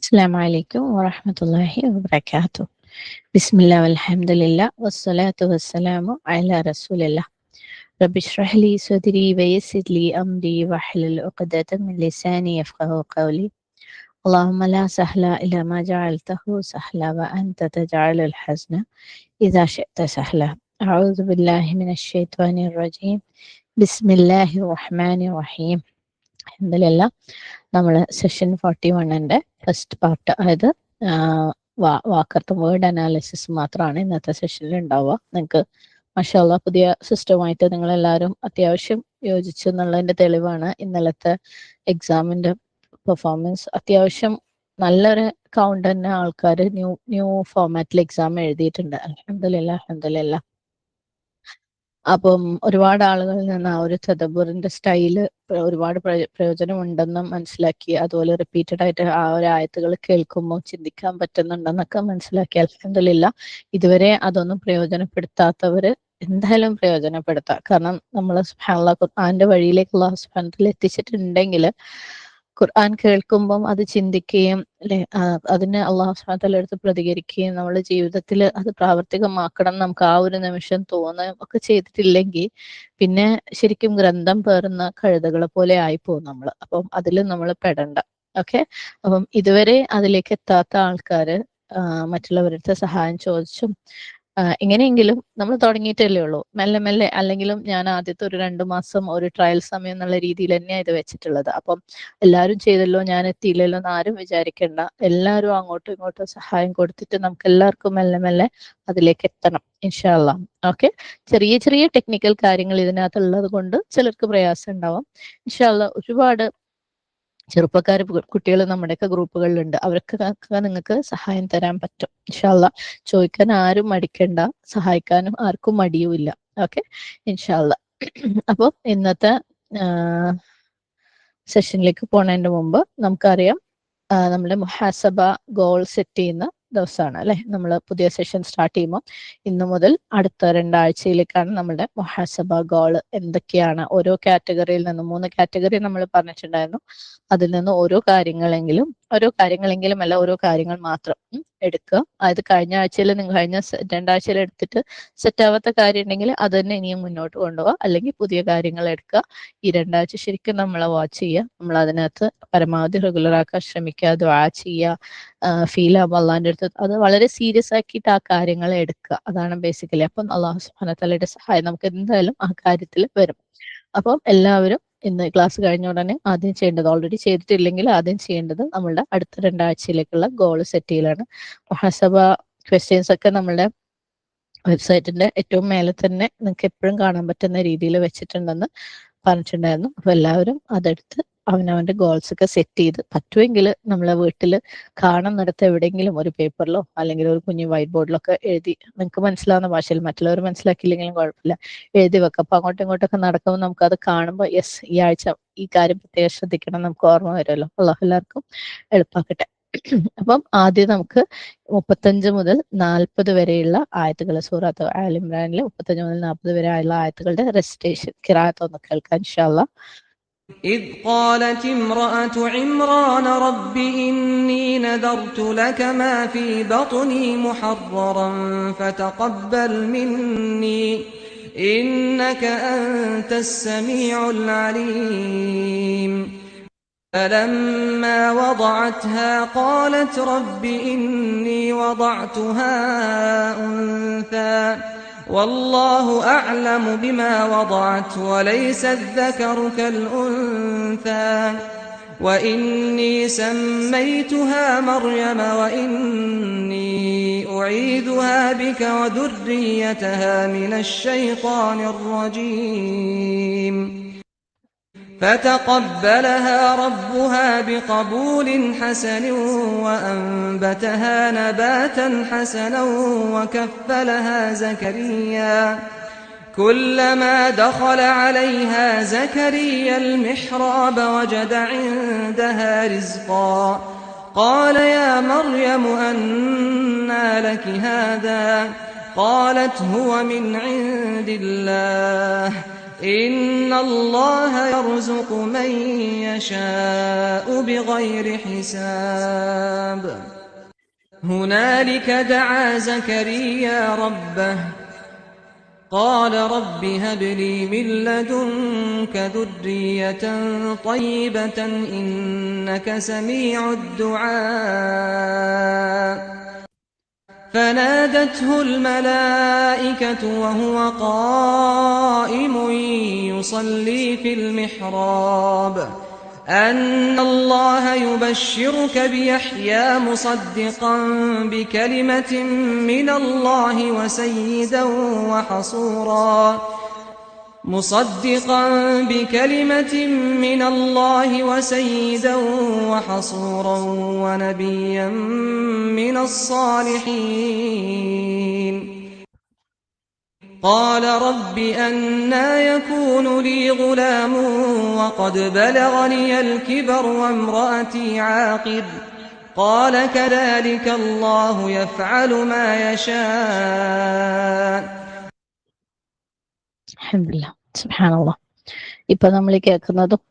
السلام عليكم ورحمة الله وبركاته. بسم الله والحمد لله والصلاة والسلام على رسول الله. رب اشرح لي صدري ويسر لي أمري واحلل عقدة من لساني يفقه قولي. اللهم لا سهل إلا ما جعلته سهلا وأنت تجعل الحزن إذا شئت سهلا. أعوذ بالله من الشيطان الرجيم. بسم الله الرحمن الرحيم. الحمد لله. നമ്മൾ session 41 first part, അതായത് വാക്കർത്ഥം word analysis മാത്രമാണ് ഇന്നത്തെ സെഷനിൽ ഉണ്ടാവുക. നിങ്ങൾക്ക് മാഷാഅല്ലാഹ് പുതിയ സിസ്റ്റമായിട്ട് നിങ്ങളെല്ലാവരും അത്യാവശ്യം യോജിച്ചു എന്നുള്ളതിന്റെ തെളിവാണ് ഇന്നലത്തെ എക്സാമിന്റെ പെർഫോമൻസ്. അത്യാവശ്യം നല്ലൊരു കൗണ്ട് തന്നെ ആൾക്കാർ ന്യൂ ഫോർമാറ്റിൽ എക്സാം എഴുതിയിട്ടുണ്ട്. അൽഹംദുലില്ലാഹ് അൽഹംദുലില്ലാഹ്. അപ്പം ഒരുപാട് ആളുകളിൽ നിന്ന് ആ ഒരു തദബ്ബുറിന്റെ സ്റ്റൈല് ഒരുപാട് പ്രയോജനമുണ്ടെന്നും മനസ്സിലാക്കി, അതുപോലെ റിപ്പീറ്റഡ് ആയിട്ട് ആ ഒരു ആയത്തുകൾ കേൾക്കുമ്പോൾ ചിന്തിക്കാൻ പറ്റുന്നുണ്ടെന്നൊക്കെ മനസ്സിലാക്കി. അൽഹംദുലില്ലാഹ്. ഇതുവരെ അതൊന്നും പ്രയോജനപ്പെടുത്താത്തവര് എന്തായാലും പ്രയോജനപ്പെടുത്താം. കാരണം നമ്മൾ സുബ്ഹാനല്ലാഹ് ഖുർആന്റെ വഴിയിലേക്ക് അല്ലാഹു സുബ്ഹാനഹു വ തആല എത്തിച്ചിട്ടുണ്ടെങ്കിൽ ഖുർആൻ കേൾക്കുമ്പം അത് ചിന്തിക്കുകയും അല്ലെ, അതിന് അള്ളാഹു സുബ്ഹാനഹു വ തആല അടുത്ത് പ്രതികരിക്കുകയും നമ്മുടെ ജീവിതത്തിൽ അത് പ്രാവർത്തികമാക്കണം നമുക്ക് ആ ഒരു നിമിഷം തോന്നുകയും ഒക്കെ ചെയ്തിട്ടില്ലെങ്കിൽ പിന്നെ ശരിക്കും ഗ്രന്ഥം പേറുന്ന കഴുതകളെ പോലെ ആയിപ്പോവും നമ്മൾ. അപ്പം അതിൽ നമ്മൾ പെടണ്ട. ഓക്കെ. അപ്പം ഇതുവരെ അതിലേക്ക് എത്താത്ത ആൾക്കാര് മറ്റുള്ളവരുടെ സഹായം ചോദിച്ചും എങ്ങനെയെങ്കിലും നമ്മൾ തുടങ്ങിയിട്ടല്ലേ ഉള്ളൂ, മെല്ലെ മെല്ലെ. അല്ലെങ്കിലും ഞാൻ ആദ്യത്തെ ഒരു 2 മാസം ഒരു ട്രയൽ സമയം എന്നുള്ള രീതിയിൽ തന്നെയാണ് ഇത് വെച്ചിട്ടുള്ളത്. അപ്പം എല്ലാവരും ചെയ്തല്ലോ ഞാൻ എത്തിയില്ലല്ലോ എന്ന് ആരും വിചാരിക്കേണ്ട. എല്ലാവരും അങ്ങോട്ടും ഇങ്ങോട്ടും സഹായം കൊടുത്തിട്ട് നമുക്ക് എല്ലാവർക്കും മെല്ലെ മെല്ലെ അതിലേക്ക് എത്തണം ഇൻഷാ അല്ലാഹ്. ഓക്കെ. ചെറിയ ചെറിയ ടെക്നിക്കൽ കാര്യങ്ങൾ ഇതിനകത്തുള്ളത് കൊണ്ട് ചിലർക്ക് പ്രയാസം ഉണ്ടാവാം. ഇൻഷാ അല്ലാഹ് ഒരുപാട് ചെറുപ്പക്കാർ കുട്ടികൾ നമ്മുടെയൊക്കെ ഗ്രൂപ്പുകളിലുണ്ട്. അവർക്കൊക്കെ നിങ്ങൾക്ക് സഹായം തരാൻ പറ്റും ഇൻഷാ അല്ലാഹ്. ചോദിക്കാൻ ആരും മടിക്കണ്ട, സഹായിക്കാനും ആർക്കും മടിയുമില്ല. ഓക്കെ ഇൻഷാ അല്ലാഹ്. അപ്പോൾ ഇന്നത്തെ സെഷനിലേക്ക് പോണതിന്റെ മുമ്പ് നമുക്കറിയാം നമ്മുടെ മുഹാസബ ഗോൾ സെറ്റ് ചെയ്യുന്ന ദിവസമാണ് അല്ലെ. നമ്മൾ പുതിയ സെഷൻ സ്റ്റാർട്ട് ചെയ്യുമ്പോൾ ഇന്നു മുതൽ അടുത്ത 2 ആഴ്ചയിലേക്കാണ് നമ്മുടെ മുഹാസബ ഗോൾ. എന്തൊക്കെയാണ് ഓരോ കാറ്റഗറിയിൽ നിന്നും 3 കാറ്റഗറി നമ്മൾ പറഞ്ഞിട്ടുണ്ടായിരുന്നു. അതിൽ നിന്ന് ഓരോ കാര്യങ്ങളെങ്കിലും അല്ല, ഓരോ കാര്യങ്ങൾ മാത്രം എടുക്കുക. അതായത് കഴിഞ്ഞ 2 ആഴ്ചയിൽ എടുത്തിട്ട് സെറ്റ് ആവാത്ത കാര്യം ഉണ്ടെങ്കിൽ അത് തന്നെ ഇനിയും മുന്നോട്ട് കൊണ്ടുപോകുക, അല്ലെങ്കിൽ പുതിയ കാര്യങ്ങൾ എടുക്കുക. ഈ 2 ആഴ്ച ശരിക്കും നമ്മളെ വാച്ച് ചെയ്യുക. നമ്മൾ അതിനകത്ത് പരമാവധി റെഗുലർ ആക്കാൻ ശ്രമിക്കുക, ദുആ ചെയ്യുക, ഫീൽ ആവുമ്പോൾ അള്ളാഹിന്റെ അടുത്ത് അത് വളരെ സീരിയസ് ആക്കിയിട്ട് ആ കാര്യങ്ങൾ എടുക്കുക. അതാണ് ബേസിക്കലി. അപ്പം അള്ളാഹു സുബ്ഹാനഹു വ തആലയുടെ സഹായം നമുക്ക് എന്തായാലും ആ കാര്യത്തിൽ വരും. അപ്പം എല്ലാവരും ഇന്ന് ക്ലാസ് കഴിഞ്ഞ ഉടനെ ആദ്യം ചെയ്യേണ്ടത്, ഓൾറെഡി ചെയ്തിട്ടില്ലെങ്കിൽ ആദ്യം ചെയ്യേണ്ടത് നമ്മളുടെ അടുത്ത 2 ആഴ്ചയിലേക്കുള്ള ഗോൾ സെറ്റ് ചെയ്യലാണ്. മുഹസബ ക്വസ്റ്റ്യൻസ് ഒക്കെ നമ്മളുടെ വെബ്സൈറ്റിന്റെ ഏറ്റവും മേലെ തന്നെ നിങ്ങൾക്ക് എപ്പോഴും കാണാൻ പറ്റുന്ന രീതിയിൽ വെച്ചിട്ടുണ്ടെന്ന് പറഞ്ഞിട്ടുണ്ടായിരുന്നു. അപ്പൊ എല്ലാവരും അതെടുത്ത് അവനവന്റെ ഗോൾസ് ഒക്കെ സെറ്റ് ചെയ്ത് പറ്റുമെങ്കിൽ നമ്മളെ വീട്ടിൽ കാണുന്നിടത്ത് എവിടെയെങ്കിലും ഒരു പേപ്പറിലോ അല്ലെങ്കിൽ ഒരു കുഞ്ഞു വൈറ്റ് ബോർഡിലൊക്കെ എഴുതി, നിങ്ങൾക്ക് മനസ്സിലാവുന്ന ഭാഷയിൽ, മറ്റുള്ളവർ മനസ്സിലാക്കിയില്ലെങ്കിലും കുഴപ്പമില്ല, എഴുതി വെക്കാം. അപ്പൊ അങ്ങോട്ടും ഇങ്ങോട്ടൊക്കെ നടക്കുമ്പോൾ നമുക്ക് അത് കാണുമ്പോൾ യെസ് ഈ ആഴ്ച ഈ കാര്യം പ്രത്യേകം ശ്രദ്ധിക്കണം നമുക്ക് ഓർമ്മ വരുമല്ലോ. അള്ളാഹു എല്ലാവർക്കും എളുപ്പാക്കട്ടെ. അപ്പം ആദ്യം നമുക്ക് 35 മുതൽ 40 വരെയുള്ള ആയത്തുകൾ, സൂറത്ത് ആൽ ഇമ്രാനിലെ 35 മുതൽ 40 വരെ ആയുള്ള ആയത്തുകളുടെ റെസിറ്റേഷൻ ഖിറാഅത്ത് ഒന്ന് കേൾക്കാം ഇൻഷാ അല്ലാഹ്. إذ قالت امرأة عمران رب إني نذرت لك ما في بطني محررا فتقبل مني إنك أنت السميع العليم. فلما وضعتها قالت رب إني وضعتها أنثى والله أعلم بما وضعت وليس الذكر كالأنثى وإني سميتها مريم وإني أعيذها بك وذريتها من الشيطان الرجيم. فتقبلها ربها بقبول حسن وأنبتها نباتا حسنا وكفلها زكريا. كلما دخل عليها زكريا المحراب وجد عندها رزقا قال يا مريم أنى لك هذا قالت هو من عند الله إن الله يرزق من يشاء بغير حساب هنالك دعا زكريا ربه قال رب هب لي من لدنك ذرية طيبة إنك سميع الدعاء فنادته الملائكة وهو قائم يصلي في المحراب أن الله يبشرك بيحيى مصدقا بكلمة من الله وسيدا وحصورا ونبيا من الصالحين قال رب أنى يكون لي غلام وقد بلغني الكبر وامرأتي عاقر قال كذلك الله يفعل ما يشاء അൽഹംദുലില്ലാഹ് സുബ്ഹാനല്ലാഹ്. ഇപ്പൊ നമ്മൾ കേൾക്കുന്നതും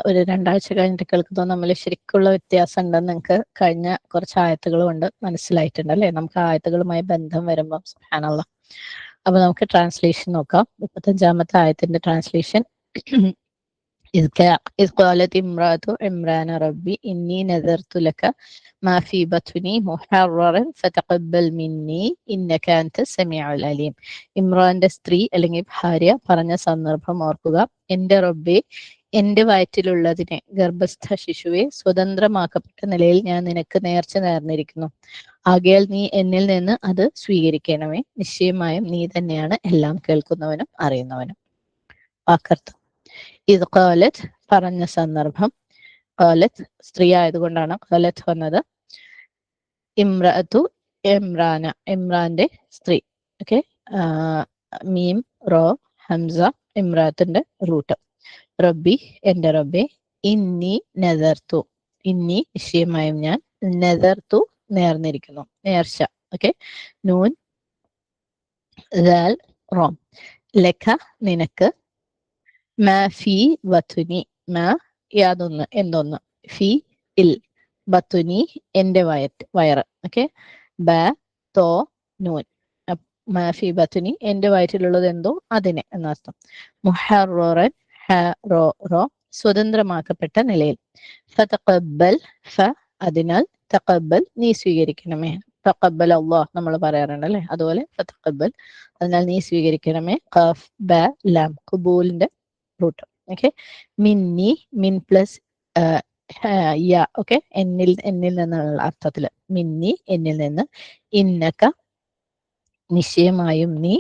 ഒരു 2 ആഴ്ച കഴിഞ്ഞിട്ട് കേൾക്കുന്നതും തമ്മിൽ ശരിക്കുള്ള വ്യത്യാസം ഉണ്ടെന്ന് നിങ്ങൾക്ക് കഴിഞ്ഞ കുറച്ച് ആയത്തുകൾ കൊണ്ട് മനസ്സിലായിട്ടുണ്ട് അല്ലെ? നമുക്ക് ആയത്തുകളുമായി ബന്ധം വരുമ്പോൾ സുബ്ഹാനല്ലാഹ്. അപ്പൊ നമുക്ക് ട്രാൻസ്ലേഷൻ നോക്കാം. 35-ാമത്തെ ആയത്തിന്റെ ട്രാൻസ്ലേഷൻ. إذ قالت امرأة عمران ربي إني نذرت لك ما في بطني محررا فتقبل مني إنك أنت السميع العليم. ഇമ്രാന്റെ സ്ത്രീ അല്ലെങ്കിൽ ഭാര്യ പറഞ്ഞ സന്ദർഭം ഓർക്കുക. എന്റെ റബ്ബേ, എന്റെ വയറ്റിലുള്ളതിനെ, ഗർഭസ്ഥ ശിശുവെ സ്വതന്ത്രമാക്കപ്പെട്ട നിലയിൽ ഞാൻ നിനക്ക് നേർച്ച നേർന്നിരിക്കുന്നു. ആകയാൽ നീ എന്നിൽ നിന്ന് അത് സ്വീകരിക്കണമേ. നിശ്ചയമായും നീ തന്നെയാണ് എല്ലാം കേൾക്കുന്നവനും അറിയുന്നവനും. വാക്കർത്ഥം. ഇത് ഖാലത്ത് പറഞ്ഞ സന്ദർഭം. ഖാലത്ത് സ്ത്രീ ആയതുകൊണ്ടാണ് ഖാലത്ത് വന്നത്. ഇമ്രഅതു ഇമ്രാന, ഇമ്രാന്റെ സ്ത്രീ. ഓക്കെ, മീം റോ ഹംസ ഇമ്രാത്തിന്റെ റൂട്ട്. റബ്ബി എന്റെ റബ്ബെ, ഇന്നി നദർത്തു, ഇന്നി നിശ്ചയമായും ഞാൻ, നദർത്തു നേർന്നിരിക്കുന്നു, നേർച്ച. ഓക്കെ, നൂൻ ദാൽ റോം, ലഖ നിനക്ക്, മാ ഫി ബത്തുനി, മാ യാതൊന്ന് എന്തൊന്ന്, ഫി ഇൽ, ബത്തുനി എന്റെ വയറ്. ഓക്കെ, ബ തോ നൂൻ, മാ ഫി ബത്തുനി എന്റെ വയറ്റിലുള്ളത് എന്തോ അതിനെ എന്നർത്ഥം. മുഹററൻ ഹ റോ റോ സ്വതന്ത്രമാക്കപ്പെട്ട നിലയിൽ. ഫതഖബ്ബൽ ഫ അതിനാൽ, തഖബ്ബൽ നീ സ്വീകരിക്കണമേ. തഖബ്ബൽ അല്ലാഹ് നമ്മൾ പറയാറുണ്ട് അല്ലെ, അതുപോലെ ഫതഖബ്ബൽ അതിനാൽ നീ സ്വീകരിക്കണമേ. ഖാഫ് ബ ലാം ഖുബൂലിന്റെ റൂട്ട്. ഓക്കെ, മിന്നി മിൻ പ്ലസ് യ. ഓക്കെ, എന്നിൽ നിന്നുള്ള അർത്ഥത്തില് മിന്നി എന്നിൽ നിന്ന്, ഇന്നക നിശ്ചയമായും നീ,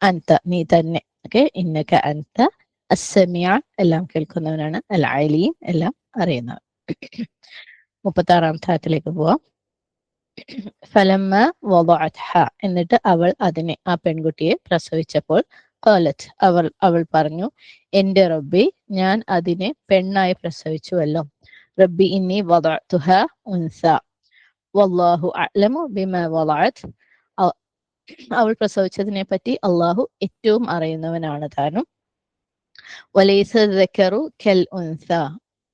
അൻത നീ തന്നെ. ഓക്കെ, ഇന്നക അൻത അസ്സമിയ എല്ലാം കേൾക്കുന്നവനാണ്, അൽ അലീം എല്ലാം അറിയുന്നവൻ. 36-ാമത്തെ ആയത്തിലേക്ക് പോവാം. ഫലമ്മ വദഅത്ഹ എന്നിട്ട് അവൾ അതിനെ, ആ പെൺകുട്ടിയെ പ്രസവിച്ചപ്പോൾ, ഖാലത്ത് അവൾ പറഞ്ഞു, എന്റെ റബ്ബി ഞാൻ അതിനെ പെണ്ണായി പ്രസവിച്ചുവല്ലോ. റബ്ബി ഇന്നി വദഅതുഹ ഉൻസ വല്ലാഹു അഅലമു ബിമാ വദഅത്, അവൾ പ്രസവിച്ചതിനെ പറ്റി അള്ളാഹു ഏറ്റവും അറിയുന്നവനാണ് താനും. വലൈസ ദക്കറു കൽ ഉൻസ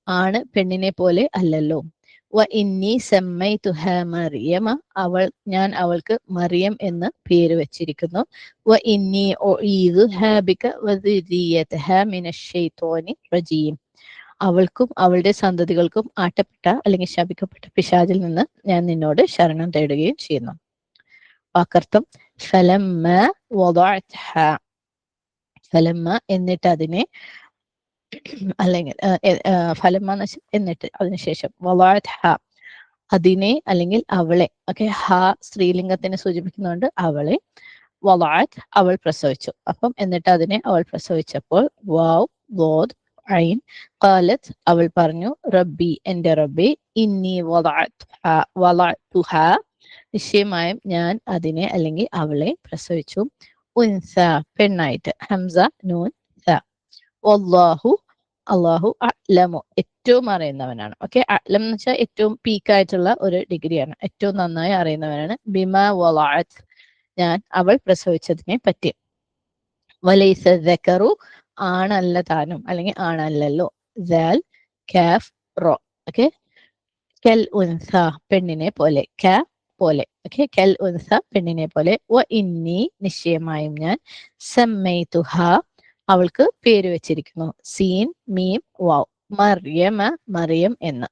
ആണ് പെണ്ണിനെ പോലെ അല്ലല്ലോ. വ ഇന്നി സമ്മൈതുഹ മറിയമ ഞാൻ അവൾക്ക് മറിയം എന്ന് പേര് വെച്ചിരിക്കുന്നു. വ ഇന്നി ഉഈദുഹ ബിക വദുരിയതഹ മിനശ് ശൈത്വാനി റജീം അവൾക്കും അവളുടെ സന്തതികൾക്കും ആട്ടപ്പെട്ട അല്ലെങ്കിൽ ശപിക്കപ്പെട്ട പിശാചിൽ നിന്ന് ഞാൻ നിന്നോട് ശരണം തേടുകയും ചെയ്യുന്നു. വാക്കർത്ഥം. ഫലമ്മ വദഅത്ഹ, ഫലമ്മ എന്നിട്ട് അതിനെ, അല്ലെങ്കിൽ ഫലമ്മ എന്ന് വെച്ചാൽ എന്നിട്ട്, അതിനുശേഷം വദഅത്ഹ അതിനെ അല്ലെങ്കിൽ അവളെ. ഓക്കെ, ഹ സ്ത്രീലിംഗത്തിനെ സൂചിപ്പിക്കുന്നുണ്ട്, അവളെ. വദഅത് അവൾ പ്രസവിച്ചു. അപ്പം എന്നിട്ട് അതിനെ അവൾ പ്രസവിച്ചപ്പോൾ, വാവ് ദോദ് ഐൻ, ഖാലത്ത് അവൾ പറഞ്ഞു, റബ്ബി എന്റെ റബ്ബി, ഇന്നി വദഅതുഹ നിശ്ചയമായും ഞാൻ അതിനെ അല്ലെങ്കിൽ അവളെ പ്രസവിച്ചു, ഉൻസ പെണ്ണായിട്ട്, ഹംസ നൂൻ സ, വല്ലാഹു അള്ളാഹു അഅലമു ഏറ്റവും അറിയുന്നവനാണ്. ഓക്കെ, അഅലം എന്ന് വെച്ചാൽ ഏറ്റവും പീക്കായിട്ടുള്ള ഒരു ഡിഗ്രിയാണ്, ഏറ്റവും നന്നായി അറിയുന്നവനാണ്. ബിമാ വദഅത് ഞാൻ അവൾ പ്രസവിച്ചതിനെ പറ്റി. വലൈസ ദക്കറു ആണല്ല താനും അല്ലെങ്കിൽ ആണല്ലല്ലോ. ദാൽ കാഫ് റോ. ഓക്കെ. കൽ ഉൻസ പെണ്ണിനെ പോലെ, ക പോലെ. ഓക്കെ. കൽ ഉൻസ പെണ്ണിനെ പോലെ. വ ഇന്നി നിശ്ചയമായും ഞാൻ സമ്മൈതുഹ അവൾക്ക് പേര് വെച്ചിരിക്കുന്നു. സീൻ മീം വാവ് മറിയമ മറിയം എന്ന്.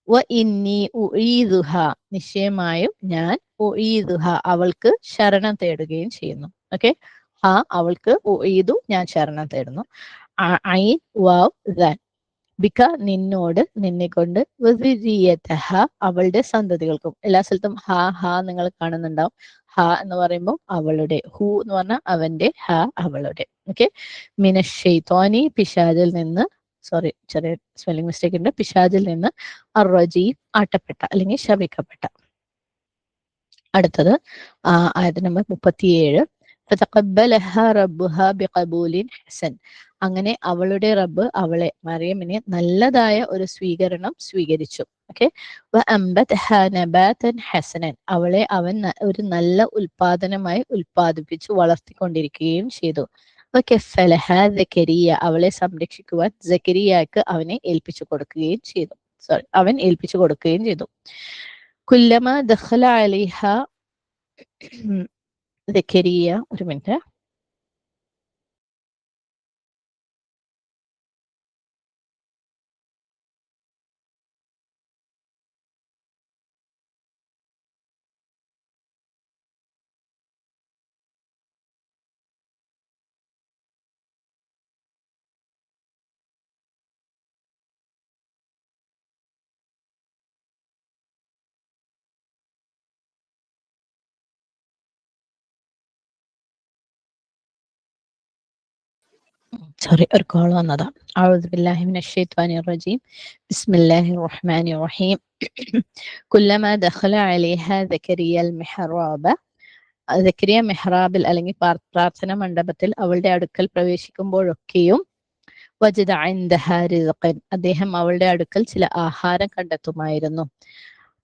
വ ഇന്നി ഉഈദുഹ നിശ്ചയമായും ഞാൻ ഉഈദുഹ അവൾക്ക് ശരണം തേടുകയും ചെയ്യുന്നു. ഓക്കെ. ഹ അവൾക്ക്, ഉഈദു ഞാൻ ശരണം തേടുന്നു. ഐൻ വാവ് ദാൽ ബിക നിന്നോട്, നിന്നെ കൊണ്ട്, വസിരിയതഹ അവളുടെ സന്തതികൾക്കും. എല്ലാ സ്ഥലത്തും ഹ ഹ നിങ്ങൾ കാണുന്നുണ്ടാവും. ഹ എന്ന് പറയുമ്പോൾ അവളുടെ, ഹു എന്ന് പറഞ്ഞാൽ അവന്റെ, ഹ അവളുടെ. ഓക്കെ. മിനശ്ശൈത്വാനി പിശാചിൽ നിന്ന്, സോറി ചെറിയ സ്പെല്ലിംഗ് മിസ്റ്റേക്ക് ഉണ്ട്, പിശാചിൽ നിന്ന്, അർറജീം ആട്ടപ്പെട്ട അല്ലെങ്കിൽ ശപിക്കപ്പെട്ട. അടുത്തത് ആയത് നമ്പർ 37. ഫതഖബ്ബലഹ റബ്ബുഹ ബിഖബൂലിൻ ഹസൻ. അങ്ങനെ അവളുടെ റബ്ബ് അവളെ മറിയമിനെ നല്ലതായ ഒരു സ്വീകരണം സ്വീകരിച്ചു. ഓക്കെ. വഅംബതഹ നബാതൻ ഹസനൻ അവളെ അവൻ ഒരു നല്ല ഉൽപാദനമായി ഉൽപാദിപ്പിച്ചു വളർത്തിക്കൊണ്ടിരിക്കുകയും ചെയ്തു. വകഫലഹ സക്കരിയ അവളെ സംരക്ഷിക്കുവാൻ സക്കരിയാക്ക് അവനെ ഏൽപ്പിച്ചു കൊടുക്കുകയും ചെയ്തു. അവൻ ഏൽപ്പിച്ചു കൊടുക്കുകയും ചെയ്തു. കുല്ലമ ദഖല അലൈഹ സക്കരിയ, ഒരു മിനിറ്റ്. സോറി, ഒരു കോൾ വന്നതാ. അഊദു ബില്ലാഹി മിനശ് ശൈത്വാനിർ റജീം. ബിസ്മില്ലാഹിർ റഹ്മാനിർ റഹീം. കുല്ലമാ ദഖല അലൈഹ സക്കരിയൽ മിഹ്റാബ സക്കരിയ മെഹ്റാബിൽ അല്ലെങ്കിൽ പ്രാർത്ഥന മണ്ഡപത്തിൽ അവളുടെ അടുക്കൽ പ്രവേശിക്കുമ്പോഴൊക്കെയും വജദ ഇൻദഹ റിസ്ഖൻ അദ്ദേഹം അവളുടെ അടുക്കൽ ചില ആഹാരം കണ്ടെത്തുമായിരുന്നു.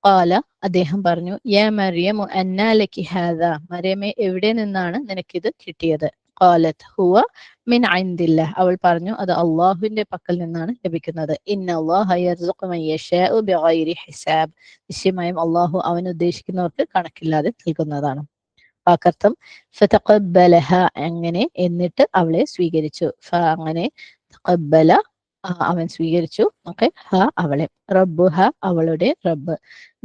ഖാല അദ്ദേഹം പറഞ്ഞു, യാ മറിയമു അന്നാ ലക്കി ഹാദാ മറിയമേ എവിടെ നിന്നാണ് നിനക്കിത് കിട്ടിയത്? ഖാലത് ഹുവ മിൻ ഇൻദില്ലാഹ് അവൾ പറഞ്ഞു, അത് അല്ലാഹുവിന്റെ പക്കൽ നിന്നാണ് ലഭിക്കുന്നത്. ഇന്നല്ലാഹ യർസുഖു മൻ യശാഉ ബിഗൈരി ഹിസാബ് നിശ്ചയമായും അല്ലാഹു അവൻ ഉദ്ദേശിക്കുന്നവർക്ക് കണക്കില്ലാതെ നൽകുന്നതാണ്. വാക്കർത്ഥം ഫതഖബ്ബലഹ അങ്ങനെ എന്നിട്ട് അവളെ സ്വീകരിച്ചു. അങ്ങനെ തഖബ്ബല അവൻ സ്വീകരിച്ചു. ഓക്കെ. ഹ അവളെ, റബ്ബുഹ അവളുടെ റബ്ബ്,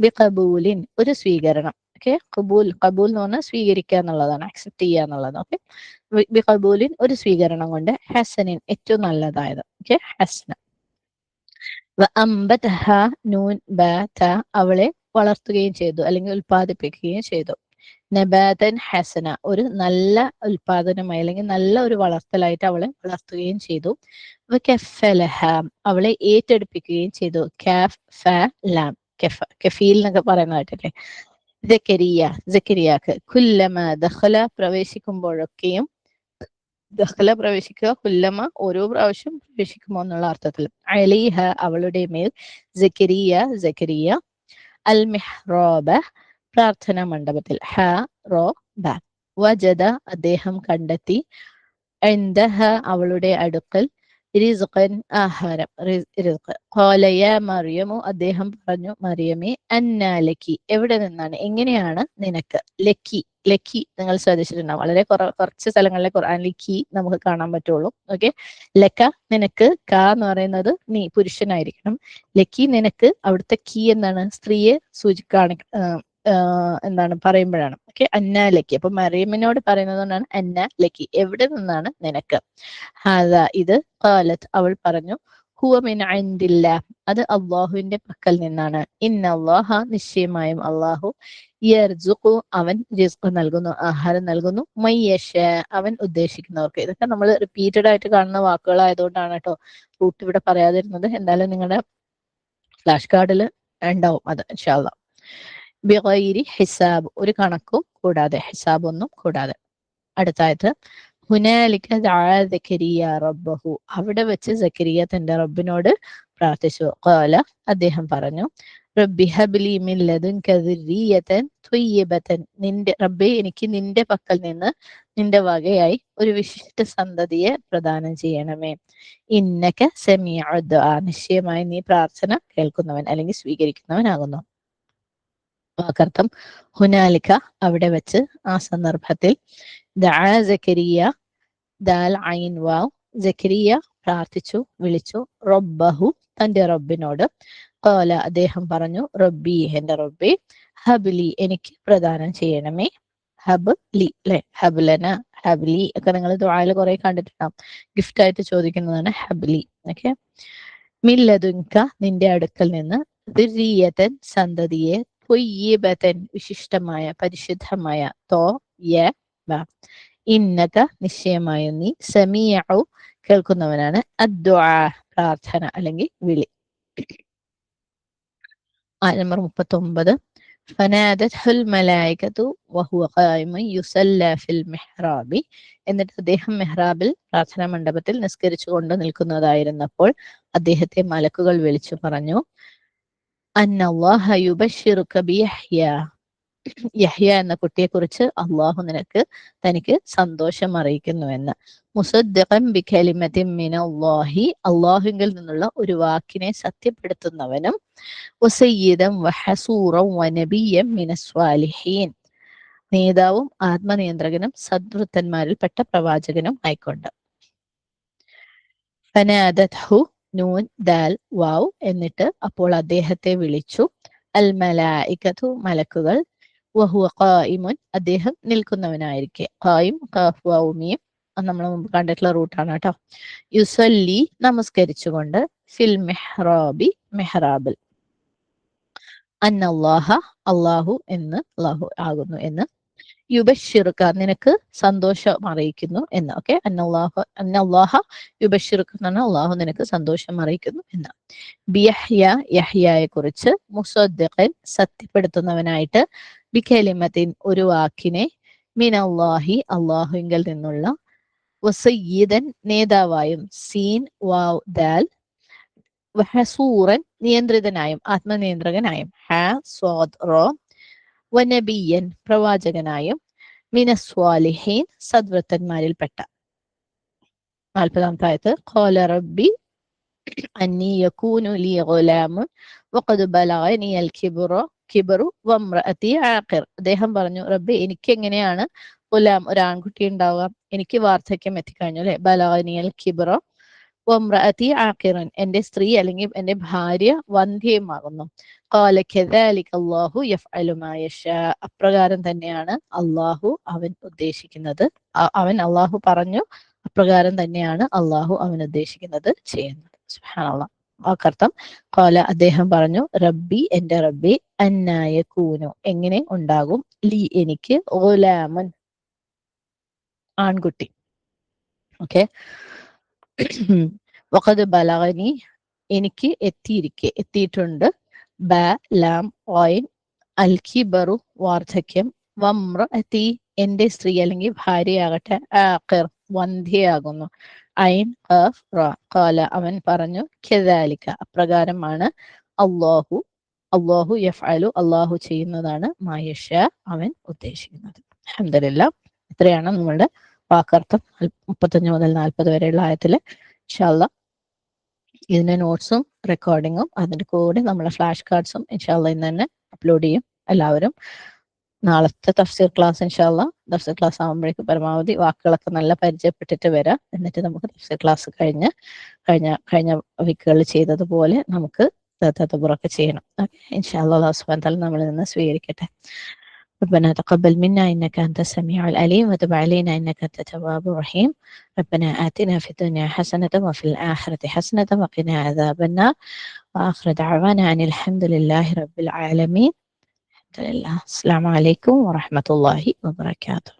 ബിഖബൂലിൻ ഒരു സ്വീകരണം. ഓക്കെ. ഖബൂൽ, ഖബൂൽ എന്ന് പറഞ്ഞാൽ സ്വീകരിക്കുക എന്നുള്ളതാണ്, അക്സെപ്റ്റ് ചെയ്യുക എന്നുള്ളത്. ഓക്കെ. ബിഖബൂലിൻ ഒരു സ്വീകരണം കൊണ്ട്, ഹസനിൻ ഏറ്റവും നല്ലതായത്. ഓക്കെ. ഹസന. വഅംബതഹ നൂൻ ബാത അവളെ വളർത്തുകയും ചെയ്തു അല്ലെങ്കിൽ ഉൽപ്പാദിപ്പിക്കുകയും ചെയ്തു. നബാതൻ ഹസന ഒരു നല്ല ഉൽപാദനമായി അല്ലെങ്കിൽ നല്ല ഒരു വളർത്തലായിട്ട് അവളെ വളർത്തുകയും ചെയ്തു. വകഫലഹ അവളെ ഏറ്റെടുപ്പിക്കുകയും ചെയ്തു. കാഫ് ഫ ലാം കഫീൽ എന്നൊക്കെ പറയുന്നതായിട്ടല്ലേ. സക്കരിയാക്ക് കുല്ലമ ദഖല പ്രവേശിക്കുമ്പോഴൊക്കെയും, ദഖല പ്രവേശിക്കുക, കുല്ലമ ഓരോ പ്രാവശ്യം പ്രവേശിക്കുമോ എന്നുള്ള അർത്ഥത്തിൽ, അലൈഹ അവളുടെ മേൽ, സക്കരിയ അൽ മിഹ്റാബ പ്രാർത്ഥനാ മണ്ഡപത്തിൽ, ഹ റോ ബ വജദ അദ്ദേഹം കണ്ടെത്തി, ഇൻദഹ അവളുടെ അടുക്കൽ, റിസ്ഖൻ ആഹാരം, റിസ്ഖ്. ഖാല യാ മറിയമു അദ്ദേഹം പറഞ്ഞു, മറിയമേ അന്നാ ലക്കി എവിടെ നിന്നാണ്, എങ്ങനെയാണ് നിനക്ക്, ലക്കി ലക്കി നിങ്ങൾ ശ്രദ്ധിച്ചിട്ടുണ്ടാവും, വളരെ കുറച്ച് സ്ഥലങ്ങളിലെ ഖുർആനിൽ കി നമുക്ക് കാണാൻ പറ്റുള്ളൂ. ഓക്കെ. ലക്ക നിനക്ക്, ക എന്ന് പറയുന്നത് നീ പുരുഷനായിരിക്കണം. ലക്കി നിനക്ക്, അവിടുത്തെ കി എന്താണ്, സ്ത്രീയെ എന്താണ് പറയുമ്പോഴാണ്. ഓക്കെ. അന്ന ലക്കി, അപ്പൊ മറിയമ്മിനോട് പറയുന്നത് കൊണ്ടാണ് അന്ന ലക്കി എവിടെ നിന്നാണ് നിനക്ക്. ഹാദ ഇത്, ഖാലത്ത് അവൾ പറഞ്ഞു, ഹുവ മിൻ ഇൻദില്ലാഹ് അത് അള്ളാഹുവിന്റെ പക്കൽ നിന്നാണ്. ഇന്നല്ലാഹ നിശ്ചയമായും അള്ളാഹു, യർസുഖു അവൻ റിസ്ഖ് നൽകുന്നു, ആഹാരം നൽകുന്നു, മയ്യശാ അവൻ ഉദ്ദേശിക്കുന്നവർക്ക്. ഇതൊക്കെ നമ്മൾ റിപ്പീറ്റഡ് ആയിട്ട് കാണുന്ന വാക്കുകളായതുകൊണ്ടാണ് കേട്ടോ റൂട്ട് ഇവിടെ പറയാതിരുന്നത്. എന്തായാലും നിങ്ങളുടെ ഫ്ലാഷ് കാർഡിൽ ഉണ്ടാവും അത് ഇൻഷാ അല്ലാഹ്. ബിഗൈരി ഹിസാബ് ഒരു കണക്കും കൂടാതെ, ഹിസാബ് ഒന്നും കൂടാതെ. അടുത്തായത് ഹുനാലിക ദഅ സക്കരിയ റബ്ബഹു അവിടെ വെച്ച് സക്കരിയ തന്റെ റബ്ബിനോട് പ്രാർത്ഥിച്ചു. ഖാല അദ്ദേഹം പറഞ്ഞു, റബ്ബി ഹബ്ലി മിൻ ലദുൻക ദുർരിയതൻ ത്വയ്യിബതൻ നിന്റെ റബ്ബേ എനിക്ക് നിന്റെ പക്കൽ നിന്ന് നിന്റെ വകയായി ഒരു വിശിഷ്ട സന്തതിയെ പ്രദാനം ചെയ്യണമേ. ഇന്നക സമീഉ ദുആ, നിശ്ചയമായി നീ പ്രാർത്ഥന കേൾക്കുന്നവൻ അല്ലെങ്കിൽ സ്വീകരിക്കുന്നവനാകുന്നു. വാക്കർത്ഥം ഹുനാലിക, അവിടെ വെച്ച്, ആ സന്ദർഭത്തിൽ, ദഅ സക്കരിയ, ദാൽ ഐൻ വാവ്, സക്കരിയ പ്രാർത്ഥിച്ചു, വിളിച്ചു, റബ്ബഹു, തന്റെ റബ്ബിനോട്, ഖാല, അദ്ദേഹം പറഞ്ഞു, റബ്ബി, എന്റെ റബ്ബി, ഹബ്ലി, എനിക്ക് പ്രദാനം ചെയ്യണമേ. ഹബ് ലി, അല്ലെ, ഹബ്ലന, ഹബ്ലി ഒക്കെ നിങ്ങൾ ദുആയിൽ കുറെ കണ്ടിട്ടുണ്ടാവും. ഗിഫ്റ്റ് ആയിട്ട് ചോദിക്കുന്നതാണ് ഹബ്ലി. ഓക്കെ. മില്ലതുൻക, നിന്റെ അടുക്കൽ നിന്ന്, ദുരിയതൻ, സന്തതിയെ, ത്വയ്യിബതൻ, വിശിഷ്ടമായ, പരിശുദ്ധമായ, തോ യ ബ, ഇന്നക, നിശ്ചയമായും നീ, സമീഉ, കേൾക്കുന്നവനാണ്, അദ്ദുആ, പ്രാർത്ഥന അല്ലെങ്കിൽ വിളി. ആയ നമ്പർ 39. ഫനാദത്ഹുൽ മലായികതു വഹുവ ഖായിമുൻ യുസല്ല ഫിൽ മിഹ്റാബി, എന്നിട്ട് അദ്ദേഹം മെഹ്റാബിൽ, പ്രാർത്ഥനാ മണ്ഡപത്തിൽ നിസ്കരിച്ചുകൊണ്ട് നിൽക്കുന്നതായിരുന്നപ്പോൾ അദ്ദേഹത്തെ മലക്കുകൾ വിളിച്ചു പറഞ്ഞു, അന്നല്ലാഹ യുബശ്ശിറുക ബിയഹ്യ, യഹ്യ എന്ന കുട്ടിയെക്കുറിച്ച് അള്ളാഹു തനിക്ക് സന്തോഷം അറിയിക്കുന്നുവെന്ന്. മുസദ്ദിഖൻ ബികലിമത്തിൻ മിനല്ലാഹി, അള്ളാഹുവിൽ നിന്നുള്ള ഒരു വാക്കിനെ സത്യപ്പെടുത്തുന്നവനും, വസയ്യിദൻ വഹസൂറൻ വനബിയ്യൻ മിനസ്വാലിഹീൻ, നേതാവും ആത്മനിയന്ത്രകനും സദ്വൃത്തന്മാരിൽപ്പെട്ട പ്രവാചകനും ആയിക്കൊണ്ട്. ഫനാദത്ഹു, നൂൻ ദാൽ വാവ്, എന്നിട്ട് അപ്പോൾ അദ്ദേഹത്തെ വിളിച്ചു, അൽ മലായികതു, മലക്കുകൾ, വഹുവ ഖായിമുൻ, അദ്ദേഹം നിൽക്കുന്നവനായിരിക്കെ, ഖായിം ഖാഫ് വാവ് മീം നമ്മൾ മുമ്പ് കണ്ടിട്ടുള്ള റൂട്ടാണ് കേട്ടോ. യുസല്ലി, നമസ്കരിച്ചുകൊണ്ട്, ഫിൽ മെഹ്റാബി, മെഹ്റാബിൽ, അന്നല്ലാഹ, അള്ളാഹു എന്ന്, അള്ളാഹു ആകുന്നു എന്ന്, യുബശ്ശിറുക, നിനക്ക് സന്തോഷം അറിയിക്കുന്നു എന്ന്. ഓക്കെ. അന്നല്ലാഹ യുബശ്ശിറുക എന്ന് പറഞ്ഞാൽ അള്ളാഹു നിനക്ക് സന്തോഷം അറിയിക്കുന്നു എന്ന്. ബിയഹ്യ, യഹ്യയെ കുറിച്ച്, മുസദ്ദിഖൻ, സത്യപ്പെടുത്തുന്നവനായിട്ട്, ബികലിമത്തിൻ, ഒരു വാക്കിനെ, മിനല്ലാഹി, അള്ളാഹുവിൽ നിന്നുള്ള, വസയ്യിദൻ, നേതാവായും, സീൻ വാവ് ദാൽ, വഹസൂറൻ, നിയന്ത്രിതനായും, ആത്മനിയന്ത്രകനായും, ഹ സ്വാദ് റോ, വനബിയൻ, പ്രവാചകനായും, മിനസ്വാലിഹീൻ, സദ്വൃത്തന്മാരിൽപ്പെട്ട. 40-ാമത്തെ ആയത്ത്, ഖാല റബ്ബി അന്നി യകൂനു ലി ഗുലാമുൻ വഖദ് ബലഗനിയൽ കിബ്റു വംറഅതി ആഖിർ, അദ്ദേഹം പറഞ്ഞു, റബ്ബി, എനിക്ക് എങ്ങനെയാണ് ഗുലാം, ഒരു ആൺകുട്ടി ഉണ്ടാവുക, എനിക്ക് വാർദ്ധക്യം എത്തിക്കഴിഞ്ഞു, അല്ലെ, ബലഗനിയൽ കിബ്റു വംറഅതി ആഖിറൻ, എന്റെ സ്ത്രീ അല്ലെങ്കിൽ എന്റെ ഭാര്യ വന്ധ്യയുമാകുന്നു. ഖാല കദാലിക അല്ലാഹു യഫ്അലു മാ യശാ, അപ്രകാരം തന്നെയാണ് അല്ലാഹു അവൻ ഉദ്ദേശിക്കുന്നത്, അല്ലാഹു പറഞ്ഞു, അപ്രകാരം തന്നെയാണ് അല്ലാഹു അവൻ ഉദ്ദേശിക്കുന്നത് ചെയ്യുന്നത്. സുബ്ഹാനല്ലാഹ്. വാക്കർത്ഥം, ഖാല, അദ്ദേഹം പറഞ്ഞു, റബ്ബി, എന്റെ റബ്ബി, അന്നാ യകൂനു, എങ്ങനെ ഉണ്ടാകും, ലി, എനിക്ക്, ഗുലാമുൻ, ആൺകുട്ടി. ഓക്കെ. വഖദ് ബലഗനി, എനിക്ക് എത്തിയിട്ടുണ്ട്, ബ ലാം ഓയിൻ, അൽ കിബറു, വാർദ്ധക്യം, വംറഅതി, എന്റെ സ്ത്രീ അല്ലെങ്കിൽ ഭാര്യയാകട്ടെ, ആഖിർ, വന്ധ്യയാകുന്നു, ഐൻ ഖാഫ് റ. ഖാല, അവൻ പറഞ്ഞു, കദാലിക, അപ്രകാരമാണ്, അല്ലാഹു യഫ്അലു, അല്ലാഹു ചെയ്യുന്നതാണ്, മാ യശാ, അവൻ ഉദ്ദേശിക്കുന്നത്. അൽഹംദുലില്ലാഹ്. ഇത്രയാണ് നമ്മളുടെ വാക്കർത്ഥം 35 മുതൽ 40 വരെയുള്ള ആയത്തില്. ഇൻഷാ അല്ലാഹ് ഇതിന്റെ നോട്ട്സും റെക്കോർഡിങ്ങും അതിന്റെ കൂടെ നമ്മളെ ഫ്ലാഷ് കാർഡ്സും ഇൻഷാ അല്ലാഹ് ഇന്ന് തന്നെ അപ്ലോഡ് ചെയ്യും. എല്ലാവരും നാളത്തെ തഫ്സീർ ക്ലാസ് ഇൻഷാ അല്ലാഹ്, തഫ്സീർ ക്ലാസ് ആകുമ്പോഴേക്കും പരമാവധി വാക്കുകളൊക്കെ നല്ല പരിചയപ്പെട്ടിട്ട് വരാം. എന്നിട്ട് നമുക്ക് തഫ്സീർ ക്ലാസ് കഴിഞ്ഞ വീക്കുകളിൽ ചെയ്തതുപോലെ നമുക്ക് തദബ്ബുറൊക്കെ ചെയ്യണം. ഓക്കെ. ഇൻഷാ അല്ലാഹ് അല്ലാഹു സുബ്ഹാനഹു വ തആല നമ്മളിൽ നിന്ന് സ്വീകരിക്കട്ടെ. ربنا تقبل منا إنك أنت السميع العليم وتب علينا إنك أنت التواب الرحيم. ربنا آتنا في الدنيا حسنة وفي الآخرة حسنة وقنا عذاب النار. وآخر دعوانا أن الحمد لله رب العالمين. الحمد لله. السلام عليكم ورحمة الله وبركاته.